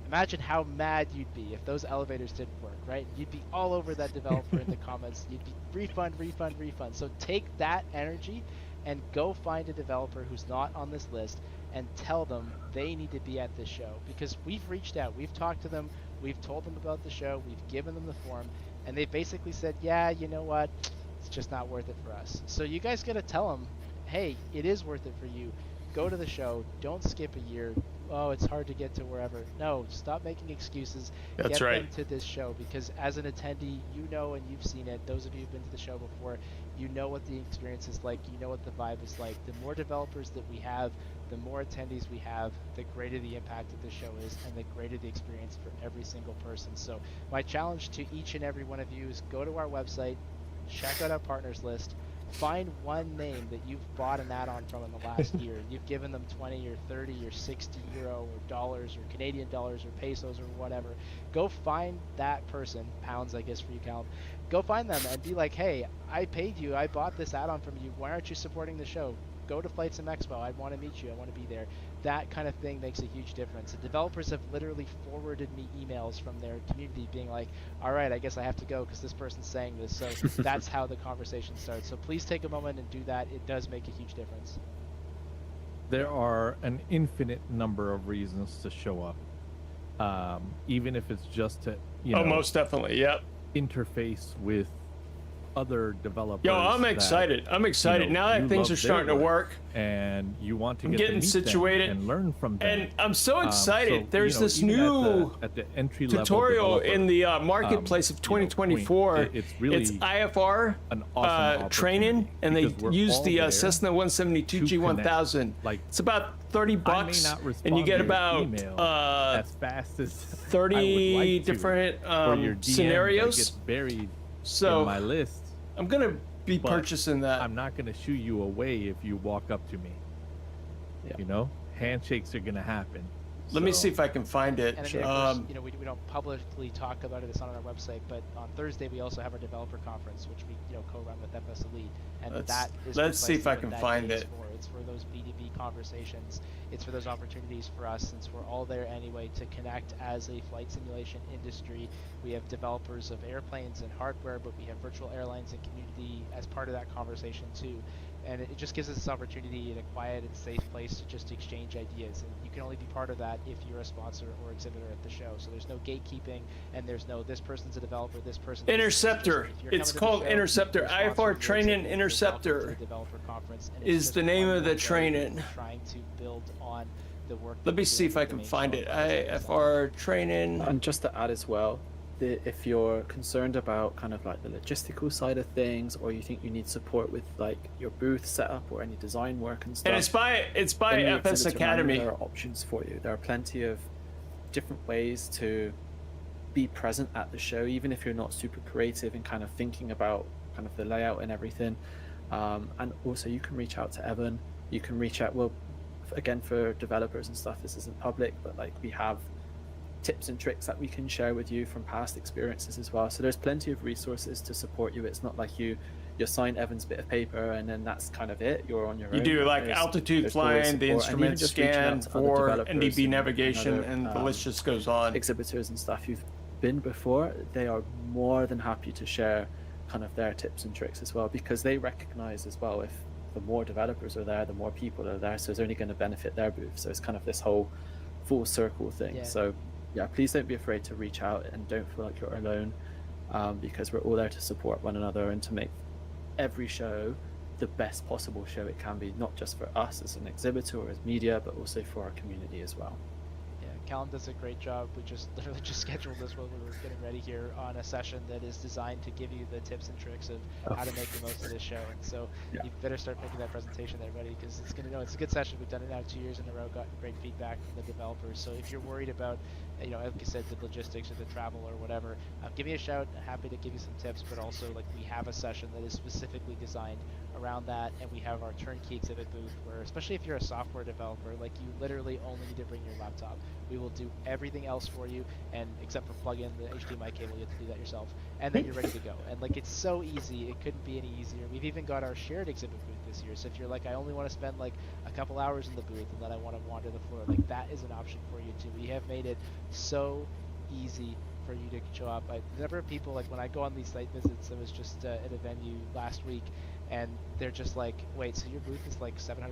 Imagine how mad you'd be if those elevators didn't work, right? You'd be all over that developer in the comments. You'd be refund. So take that energy and go find a developer who's not on this list and tell them they need to be at this show, because we've reached out, we've talked to them, we've told them about the show, we've given them the form, and they basically said, yeah, you know what, it's just not worth it for us. So you guys got to tell them, hey, it is worth it for you. Go to the show. Don't skip a year. Oh, it's hard to get to wherever. No, stop making excuses. That's Get right. them to this show, because as an attendee, you know, and you've seen it. Those of you who've been to the show before, you know what the experience is like. You know what the vibe is like. The more developers that we have, the more attendees we have, the greater the impact of the show is, and the greater the experience for every single person. So my challenge to each and every one of you is go to our website, check out our partners list, find one name that you've bought an add-on from in the last year, and you've given them 20 or 30 or 60 euro or dollars or Canadian dollars or pesos or whatever. Go find that person, pounds I guess for you, Callum. Go find them and be like, hey, I paid you, I bought this add-on from you, why aren't you supporting the show? Go to FlightSimExpo, I want to meet you, I want to be there. That kind of thing makes a huge difference. The developers have literally forwarded me emails from their community being like, all right, I guess I have to go because this person's saying this. So that's how the conversation starts. So please take a moment and do that. It does make a huge difference. There are an infinite number of reasons to show up, even if it's just to, Oh, most definitely. Yep. interface with other developers. Yo, I'm excited. I'm excited now that things are starting to work. And you want to I'm get to getting meet situated them and learn from them. And I'm so excited. So, There's this even new at the entry level tutorial developer, in the marketplace of 2024. it's really it's IFR an awesome training, opportunity and they because we're use all the there Cessna 172 to G1000. Like, it's about 30 I may bucks, not respond and you get to your about email as fast as 30 I would like to, different or your DM scenarios. that gets buried So in my list. I'm gonna be But purchasing that. I'm not going to shoo you away if you walk up to me. Yeah. You know, handshakes are going to happen. Let me So- see if I can find it. And I mean, of course, we don't publicly talk about it. It's not on our website, but on Thursday we also have our developer conference, which we co-run with FS Elite, and that is let's see if I precisely can what that find day is it. for. It's for those B2B conversations. It's for those opportunities for us, since we're all there anyway, to connect as a flight simulation industry. We have developers of airplanes and hardware, but we have virtual airlines and community as part of that conversation too. And it just gives us this opportunity in a quiet and safe place to just exchange ideas. And you can only be part of that if you're a sponsor or exhibitor at the show. So there's no gatekeeping, and there's no this person's a developer, this person. Interceptor. It's called Interceptor. IFR Training Interceptor is the name of the training. Trying to build on the work. Let me see if I can find it. IFR Training. And just to add as well, if you're concerned about kind of like the logistical side of things, or you think you need support with like your booth setup or any design work and stuff, And it's by in the FS exhibitor Academy. manual, there are options for you. There are plenty of different ways to be present at the show, even if you're not super creative and kind of thinking about kind of the layout and everything. And also you can reach out to Evan. You can reach out, well, again, for developers and stuff, this isn't public, but like we have tips and tricks that we can share with you from past experiences as well. So there's plenty of resources to support you. It's not like you sign Evan's bit of paper and then that's kind of it. You're on your own. You do like There's altitude always flying, the support, and even instrument just reaching scan out to other for developers NDB navigation, other, and the list just goes on. exhibitors and stuff you've been before. They are more than happy to share kind of their tips and tricks as well, because they recognize as well, if the more developers are there, the more people are there, so it's only going to benefit their booth. So it's kind of this whole full circle thing. Yeah. So yeah, please don't be afraid to reach out and don't feel like you're alone, because we're all there to support one another and to make every show the best possible show it can be, not just for us as an exhibitor or as media, but also for our community as well. Yeah, Callum does a great job. We just literally just scheduled this while we were getting ready here on a session that is designed to give you the tips and tricks of how to make the most of this show. And so Yeah. you better start making that presentation there ready, because it's it's a good session. We've done it now 2 years in a row, gotten great feedback from the developers. So if you're worried about, like I said, the logistics or the travel or whatever, give me a shout. I'm happy to give you some tips, but also like we have a session that is specifically designed around that, and we have our turnkey exhibit booth where, especially if you're a software developer, like you literally only need to bring your laptop. We will do everything else for you, and except for plug in the HDMI cable, you have to do that yourself, and then you're ready to go. And like it's so easy, it couldn't be any easier. We've even got our shared exhibit booth this year, so if you're like, I only want to spend like a couple hours in the booth and then I want to wander the floor, like that is an option for you too. We have made it so easy for you to show up. The number of people, like when I go on these site visits, I was just at a venue last week, and they're just like, wait, so your booth is like $700? And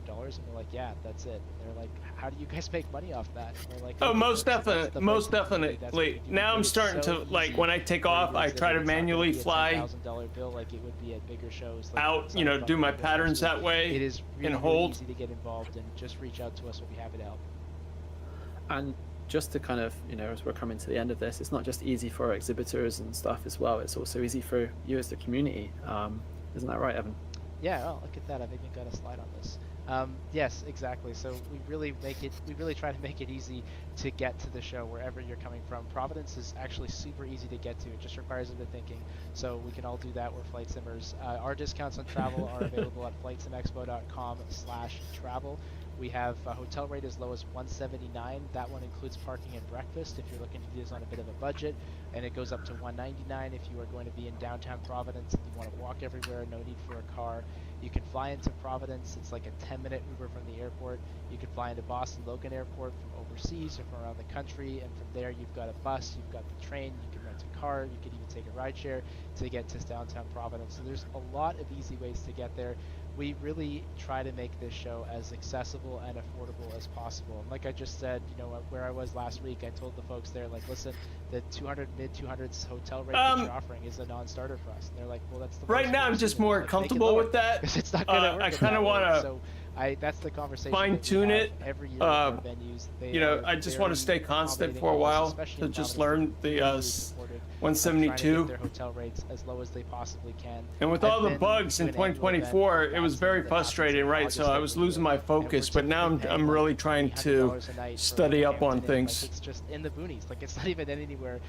we're like, yeah, that's it. And they're like, how do you guys make money off that? And we're like, Oh, "Okay, most that's the definitely, most price of the movie, that's what we definitely. do." Now But I'm it's starting so to like easy when I take for off, your I try to exhibit. It's not gonna manually be a fly $10,000 bill like it would be at bigger shows. Like out, some you know, of do my the patterns shows. that way. It is really, and really hold. easy to get involved, and just reach out to us. We'll be happy to help. And just to kind of, you know, as we're coming to the end of this, it's not just easy for our exhibitors and stuff as well. It's also easy for you as the community. Isn't that right, Evan? Yeah, oh, look at that. I've even got a slide on this. Yes, exactly. So we really try to make it easy to get to the show wherever you're coming from. Providence is actually super easy to get to. It just requires a bit of thinking. So we can all do that. We're Flight Simmers. Our discounts on travel are available at FlightSimExpo.com/travel. We have a hotel rate as low as $179. That one includes parking and breakfast if you're looking to do this on a bit of a budget. And it goes up to $199 if you are going to be in downtown Providence and you want to walk everywhere, no need for a car. You can fly into Providence. It's like a 10-minute Uber from the airport. You can fly into Boston Logan Airport from overseas or from around the country. And from there, you've got a bus, you've got the train, you can rent a car, you can even take a rideshare to get to downtown Providence. So there's a lot of easy ways to get there. We really try to make this show as accessible and affordable as possible. And like I just said, you know, where I was last week, I told the folks there, like, listen, the mid-200s hotel rate that you're offering is a non-starter for us. And they're like, well, that's the Right now, I'm just more comfortable with that. Because it's not gonna work. I kind of want to So that's the conversation. fine-tune it. Every year at venues. You know, I just want to stay constant for a while to just learn the 172. Their hotel rates as low as they possibly can. And with all the bugs in 2024, it was very frustrating, right? So I was losing my focus, but now I'm really trying to study up on things. It's just in the boonies, like it's not even anywhere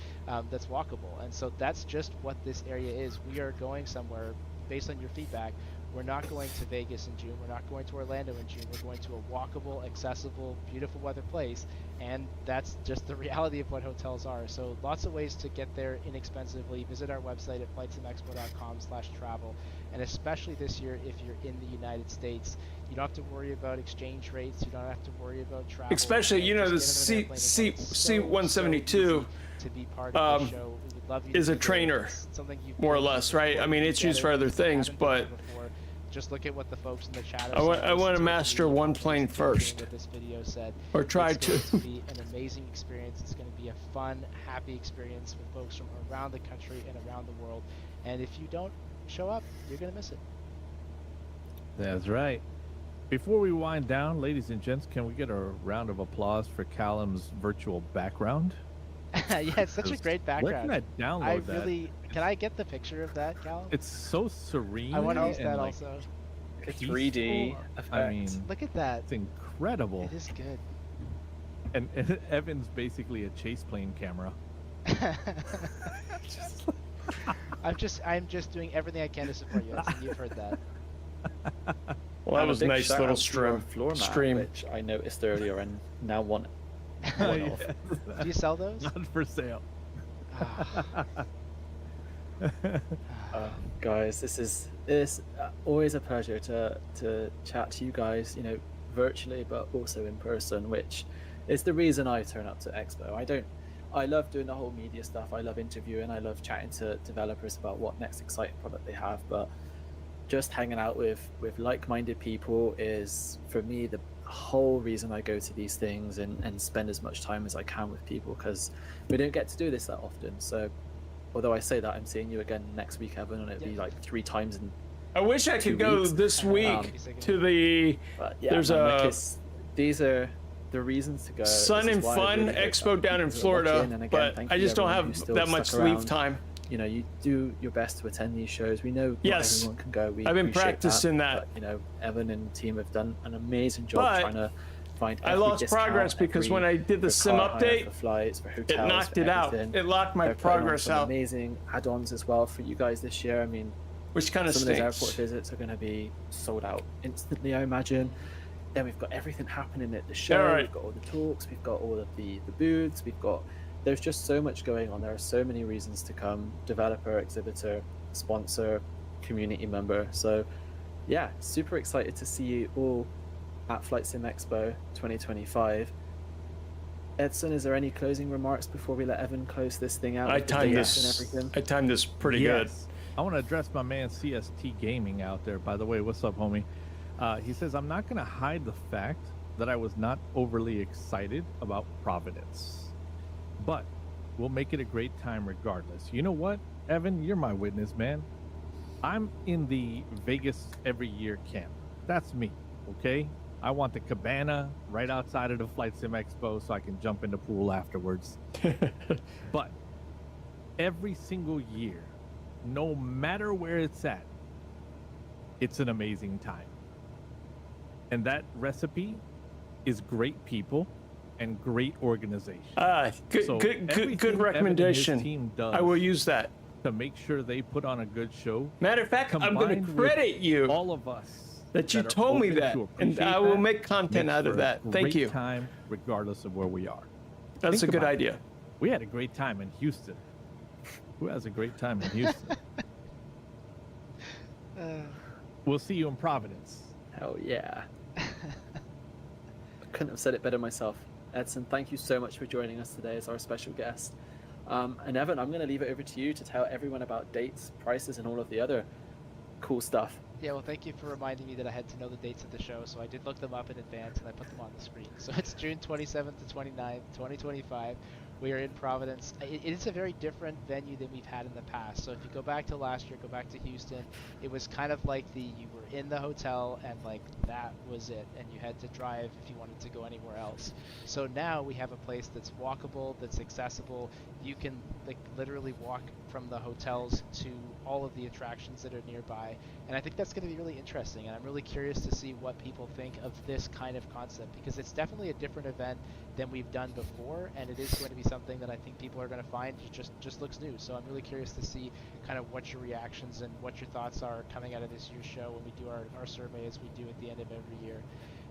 that's walkable. And so that's just what this area is. We are going somewhere based on your feedback. We're not going to Vegas in June. We're not going to Orlando in June. We're going to a walkable, accessible, beautiful weather place. And that's just the reality of what hotels are. So lots of ways to get there inexpensively. Visit our website at FlightSimExpo.com/travel. And especially this year, if you're in the United States, you don't have to worry about exchange rates. You don't have to worry about travel. Especially, you know, the C-172 to be part of the show. We would love you is to a do it. trainer, It's something you've more or done less, before. right? I mean, You it's get used it. for other If you things, haven't done it but before, just look at what the folks in the chat I want to said. master one plane What first, this video said. or try It's to. going to be an amazing experience. It's going to be a fun, happy experience with folks from around the country and around the world. And if you don't show up, you're going to miss it. That's right. Before we wind down, ladies and gents, can we get a round of applause for Callum's virtual background? Yeah, it's such a great background. Where can I download that? Can I get the picture of that, Cal? It's so serene. I want to use and, that like, also. A 3D peaceful. effect. I mean, Look at that. it's incredible. It is good. And Evan's basically a chase plane camera. I'm just doing everything I can to support you. Listen, you've heard that. Well, that And was a a big nice shout little out to our floor mat, stream. which I noticed earlier and now want one of. Do you sell those? Not for sale. Guys, it's always a pleasure to chat to you guys, you know, virtually but also in person, which is the reason I turn up to Expo. I love doing the whole media stuff. I love interviewing. I love chatting to developers about what next exciting product they have. But just hanging out with like-minded people is, for me, the whole reason I go to these things and spend as much time as I can with people, because we don't get to do this that often. So although I say that, I'm seeing you again next week, Evan, and it'll be like 3 times in. I wish I 2 could go weeks. this week to the But yeah, There's man, a- like these are the reasons to go. Sun This is and why I Fun really hope Expo that down in people are watching. Florida, And again, but thank I you just don't everyone who have still that much stuck leave around. time. You know, you do your best to attend these shows. We know not Yes. everyone can go. We I've been appreciate practicing that. But, you know, Evan and team have done an amazing job But trying to find. I every lost discount, progress because when I did the for sim car hire, update, for flights, for it hotels, knocked for it out. everything. It locked my They're putting on progress some out, amazing add-ons as well for you guys this year. I mean, which kind of some of those airport stinks. visits are going to be sold out instantly, I imagine. Then we've got everything happening at the show. All right. We've got all the talks. We've got all of the booths. There's just so much going on. There are so many reasons to come. Developer, exhibitor, sponsor, community member. So yeah, super excited to see you all at FlightSimExpo 2025. Edson, is there any closing remarks before we let Evan close this thing out? I with the timed dates and this. everything? I timed this pretty good. Yes. I want to address my man CST Gaming out there. By the way, what's up, homie? He says, I'm not going to hide the fact that I was not overly excited about Providence, but we'll make it a great time regardless. You know what, Evan? You're my witness, man. I'm in the Vegas every year camp. That's me, okay? I want the cabana right outside of the FlightSimExpo so I can jump in the pool afterwards. But every single year, no matter where it's at, it's an amazing time. And that recipe is great people and great organization. Good, good recommendation. Team does I will use that to make sure they put on a good show. Matter of fact, I'm going to credit you, all of us, that you told me that, and I will make content out of that. Thank you. Time, regardless of where we are. That's a good idea. We had a great time in Houston. Who has a great time in Houston? We'll see you in Providence. Hell yeah. I couldn't have said it better myself. Edson, thank you so much for joining us today as our special guest. And Evan, I'm going to leave it over to you to tell everyone about dates, prices, and all of the other cool stuff. Yeah, well, thank you for reminding me that I had to know the dates of the show, so I did look them up in advance and I put them on the screen. So it's June 27th to 29th, 2025. We are in Providence. It is a very different venue than we've had in the past. So if you go back to last year, go back to Houston, it was kind of like you were in the hotel and like that was it, and you had to drive if you wanted to go anywhere else. So now we have a place that's walkable, that's accessible. You can like literally walk from the hotels to all of the attractions that are nearby, and I think that's going to be really interesting, and I'm really curious to see what people think of this kind of concept, because it's definitely a different event than we've done before, and it is going to be something that I think people are going to find just looks new. So I'm really curious to see kind of what your reactions and what your thoughts are coming out of this year's show when we do our survey, as we do at the end of every year.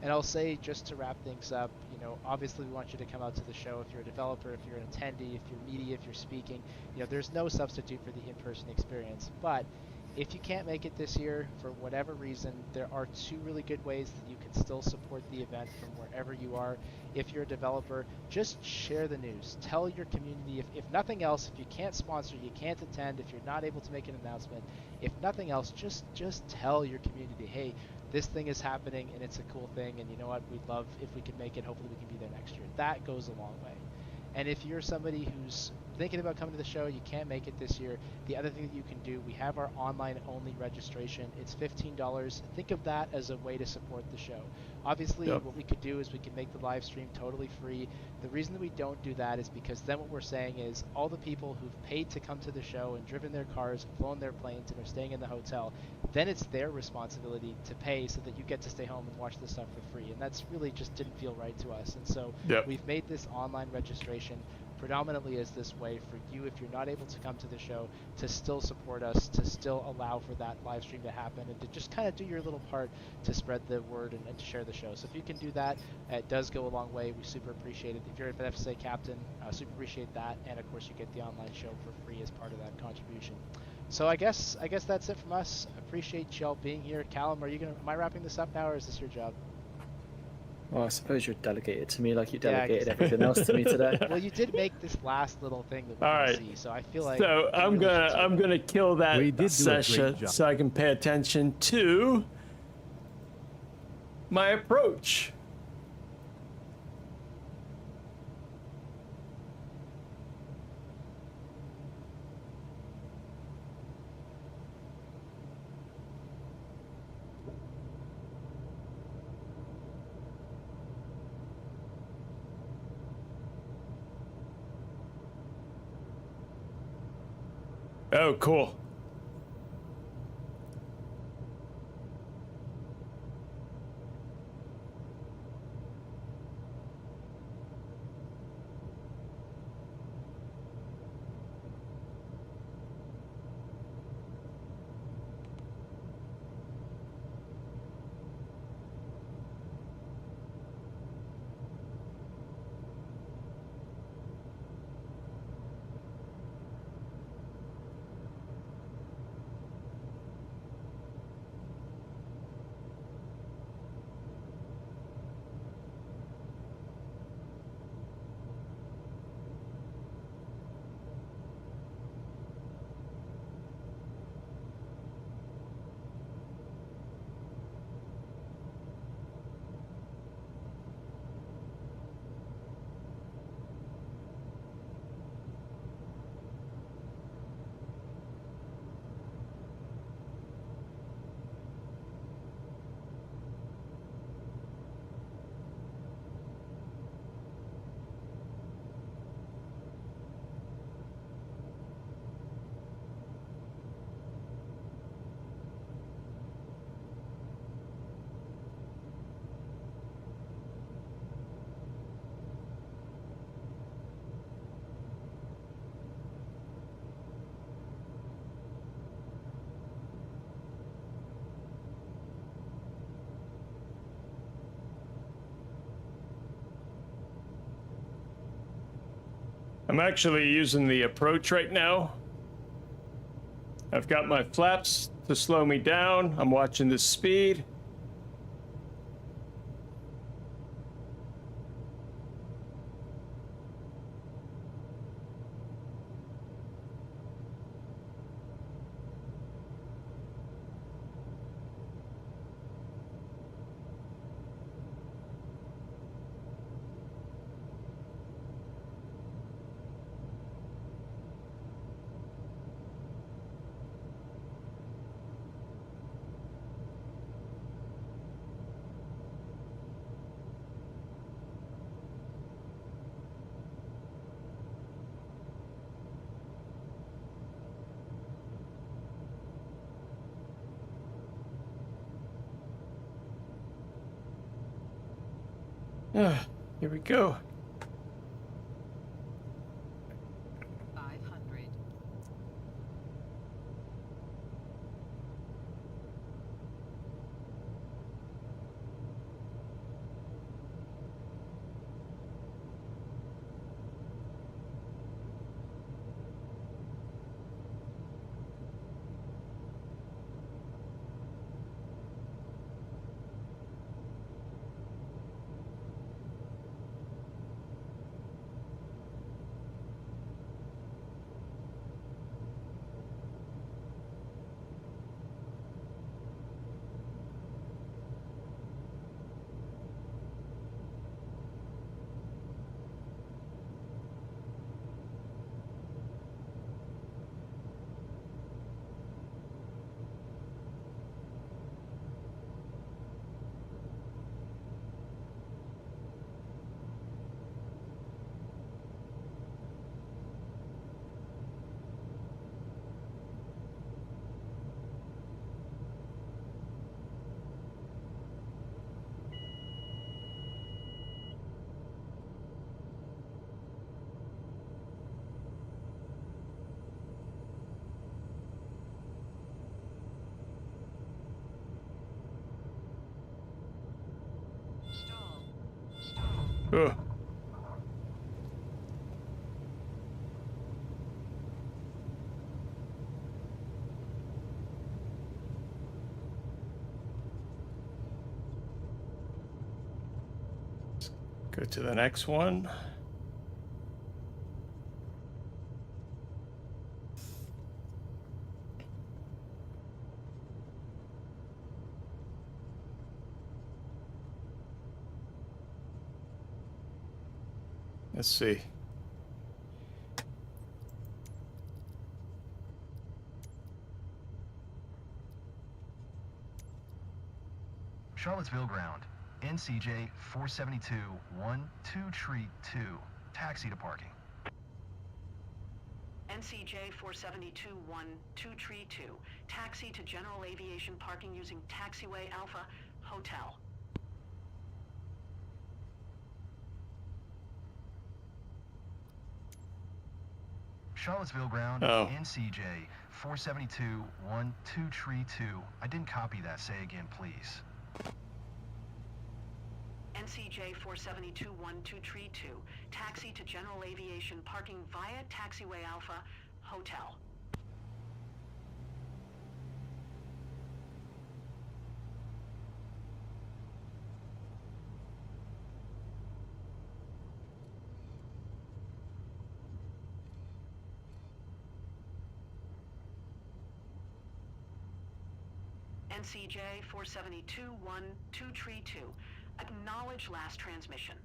And I'll say, just to wrap things up, you know, obviously we want you to come out to the show if you're a developer, if you're an attendee, if you're media, if you're speaking. You know, there's no substitute for the in-person experience. But if you can't make it this year for whatever reason, there are two really good ways that you can still support the event from wherever you are. If you're a developer, just share the news. Tell your community, if nothing else, if you can't sponsor, you can't attend, if you're not able to make an announcement, if nothing else, just tell your community, hey, this thing is happening and it's a cool thing, and you know what, we'd love if we can make it. Hopefully we can be there next year. That goes a long way. And if you're somebody who's thinking about coming to the show, you can't make it this year, the other thing that you can do, we have our online only registration. It's $15. Think of that as a way to support the show. Obviously, what we could do is we can make the live stream totally free. The reason that we don't do that is because then what we're saying is all the people who've paid to come to the show and driven their cars, flown their planes, and are staying in the hotel, then it's their responsibility to pay so that you get to stay home and watch this stuff for free. And that's really just didn't feel right to us. And so we've made this online registration predominantly as this way for you, if you're not able to come to the show, to still support us, to still allow for that live stream to happen, and to just kind of do your little part to spread the word and to share the show. So if you can do that, it does go a long way. We super appreciate it. If you're an FSA captain, super appreciate that, and of course you get the online show for free as part of that contribution. So I guess that's it from us. Appreciate y'all being here. Callum, am I wrapping this up now, or is this your job? Well, I suppose you're delegated to me like you delegated everything else to me today. Well, you did make this last little thing that we can see, so I feel like. So I'm gonna kill that session so I can pay attention to my approach. Oh, cool. I'm actually using the approach right now. I've got my flaps to slow me down. I'm watching the speed. Here we go. 500. Ugh. Go to the next one. Let's see. Charlottesville ground. NCJ 472 12 Tree 2. Taxi to parking. NCJ 472 12 Tree 2. Taxi to general aviation parking using taxiway Alpha Hotel. Charlottesville ground. Oh. NCJ 472 12 Tree 2. I didn't copy that. Say again, please. NCJ 472 12 Tree 2. Taxi to general aviation parking via taxiway Alpha Hotel. NCJ 472 12 Tree 2. Acknowledge last transmission.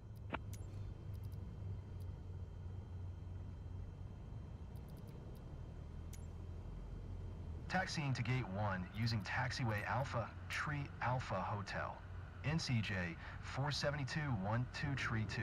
Taxiing to Gate 1 using taxiway Alpha Tree Alpha Hotel. NCJ 472 12 Tree 2.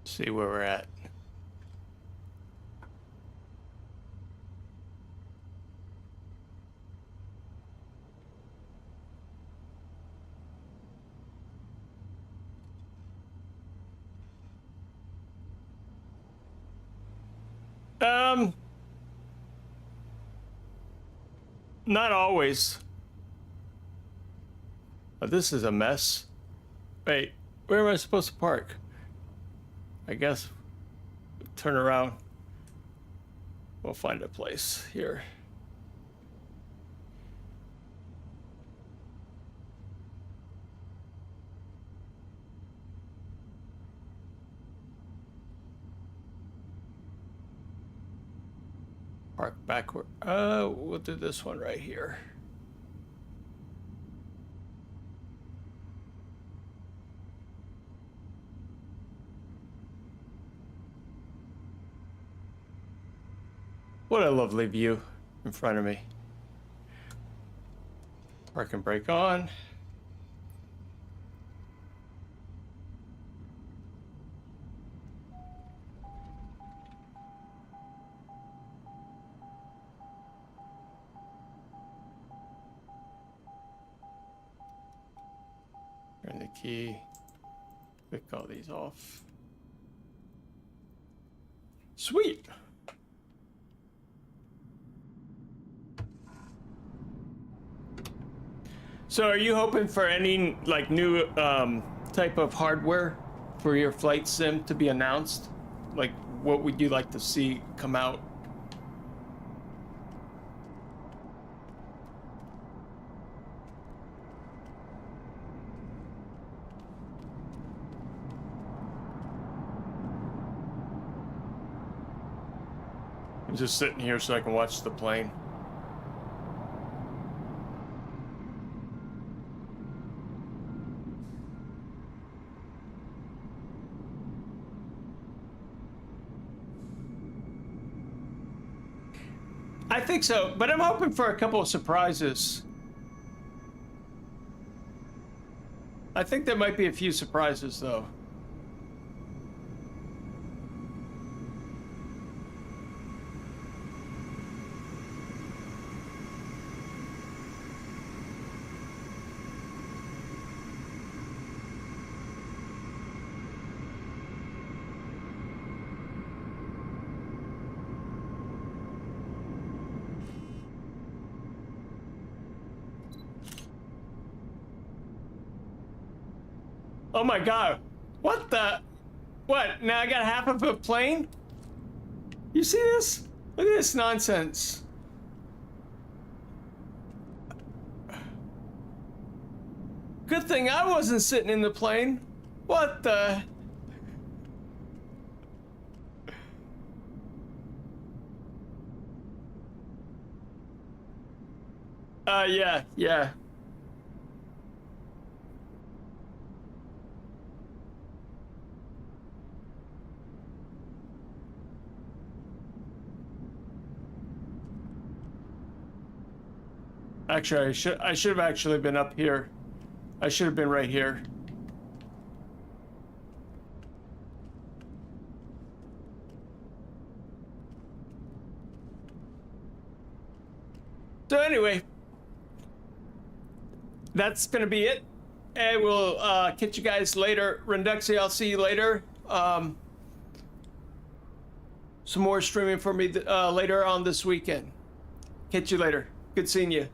See where we're at. Not always. Oh, this is a mess. Wait, where am I supposed to park? I guess turn around. We'll find a place here. Park backward. We'll do this one right here. What a lovely view in front of me. Park and brake on. Turn the key. Click all these off. Sweet. So are you hoping for any like new type of hardware for your flight sim to be announced? Like what would you like to see come out? I'm just sitting here so I can watch the plane. I think so, but I'm hoping for a couple of surprises. I think there might be a few surprises, though. Oh my god. What the? What? Now I got half of a plane? You see this? Look at this nonsense. Good thing I wasn't sitting in the plane. What the? Yeah. Actually, I should have actually been up here. I should have been right here. So anyway, that's gonna be it. And we'll catch you guys later. Renduxy, I'll see you later. Some more streaming for me later on this weekend. Catch you later. Good seeing you.